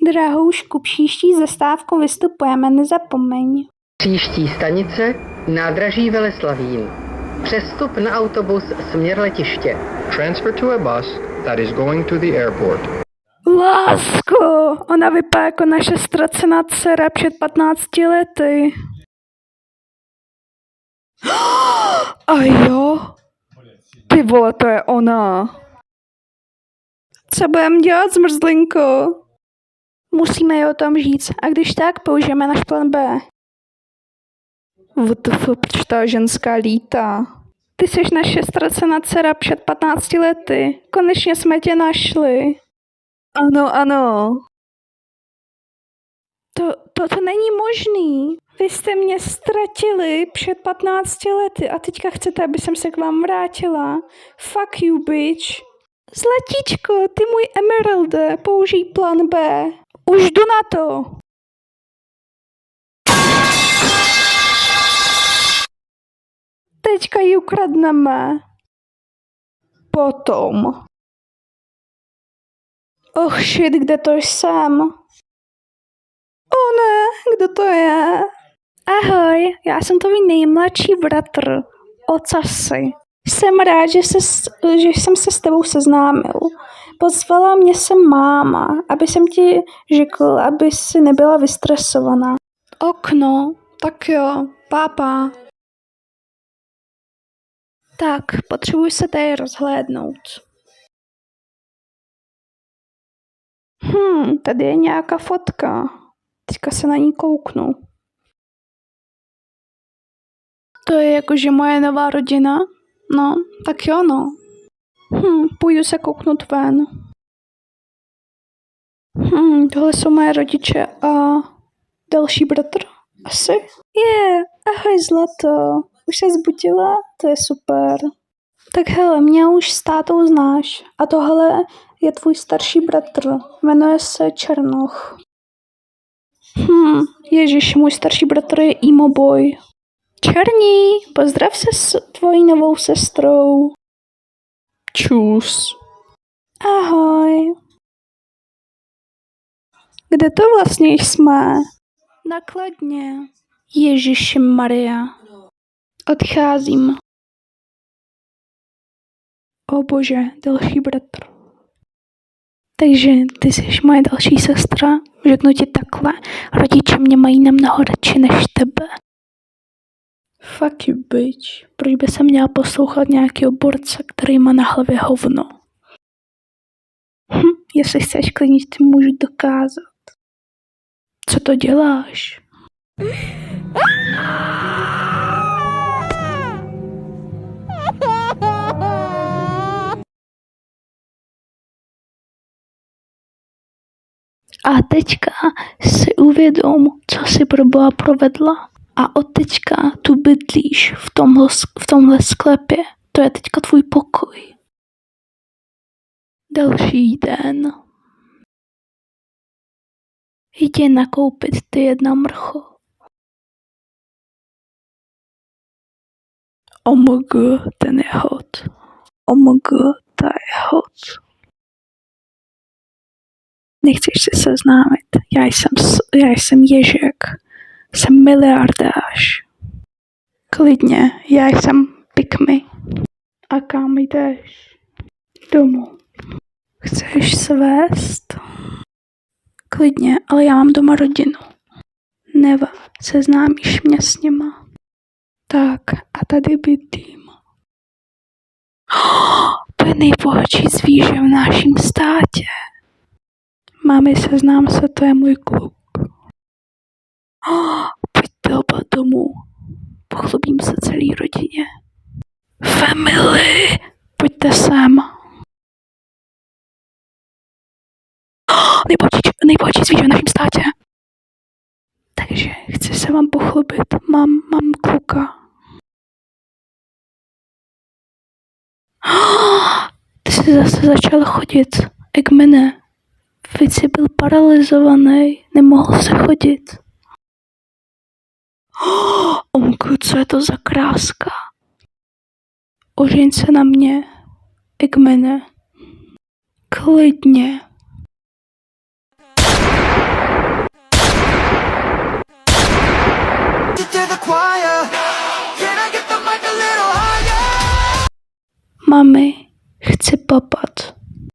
Drahoušku, příští zastávku vystupujeme, nezapomeň. Příští stanice nádraží Veleslavín. Přestup na autobus směr letiště. Transfer to a bus that is going to the airport. Lásko, ona vypadá jako naše ztracená dcera před 15 lety. A jo? Ty vole, to je ona. Co budeme dělat, zmrzlinko? Musíme ji o tom říct a když tak, použijeme náš plán B. WTF, proč ta ženská lítá? Ty jsi naše ztracená dcera před 15 lety. Konečně jsme tě našli. Ano. To není možný. Vy jste mě ztratili před 15 lety a teďka chcete, aby jsem se k vám vrátila. Fuck you, bitch. Zlatíčko, ty můj Emeralde, použij plán B. Už jdu na to. Teďka ji ukradneme. Potom. Oh shit, kde to jsem? Oh ne, kdo to je? Ahoj, já jsem tvůj nejmladší bratr. Ocasi. Jsem rád, že jsem se s tebou seznámil. Pozvala mě sem máma, aby jsem ti řekl, aby si nebyla vystresovaná. Okno, tak jo, pápa. Tak, potřebuji se tady rozhlédnout. Tady je nějaká fotka. Teďka se na ní kouknu. To je jakože moje nová rodina? No, tak jo no. Půjdu se kouknout ven. Tohle jsou moje rodiče a další bratr? Asi? Ahoj zlato. Už se zbudila? To je super. Tak hele, mě už s tátou znáš. A tohle je tvůj starší bratr. Jmenuje se Černoch. Ježiš, můj starší bratr je emo boy. Černí, pozdrav se s tvojí novou sestrou. Čus. Ahoj. Kde to vlastně jsme? Nakladně. Ježiši Maria. Odcházím. O bože, další bratr. Takže ty jsi moje další sestra. Řeknu ti takhle. Rodiče mě mají namnoho radši než tebe. Fuck you, bitch. Proč by se měla poslouchat nějakého borce, který má na hlavě hovno? Jestli chceš klidně, ti můžu dokázat. Co to děláš? A teďka si uvědom, co si pro Boha provedla. A od teďka tu bydlíš v tomhle sklepě. To je teďka tvůj pokoj. Další den. Jdi nakoupit ty jedna mrcho. OMG, ten je hot. OMG, ta je hot. Nechceš se seznámit? Já jsem Ježek. Jsem miliardář. Klidně, já jsem Pick Me. A kam jdeš? Domů. Chceš svést? Klidně, ale já mám doma rodinu. Neva, seznámíš mě s nima? Tak, a tady bydlím. To je nejbohatší zvíře v našem státě. Mami, seznám se, to je můj kluk. Pojďte oba domů. Pochlubím se celý rodině. Family, pojďte sem. Nejbohatší zvíře v našem státě. Takže chci se vám pochlubit. Mám kluka. Ty jsi zase začal chodit. Eggmane. Vy jsi byl paralizovaný. Nemohl se chodit. Omku, co je to za kráska? Ožeň se na mě. Eggmane. Klidně. higher? Can I get the mic a little higher? Mami, chci popat.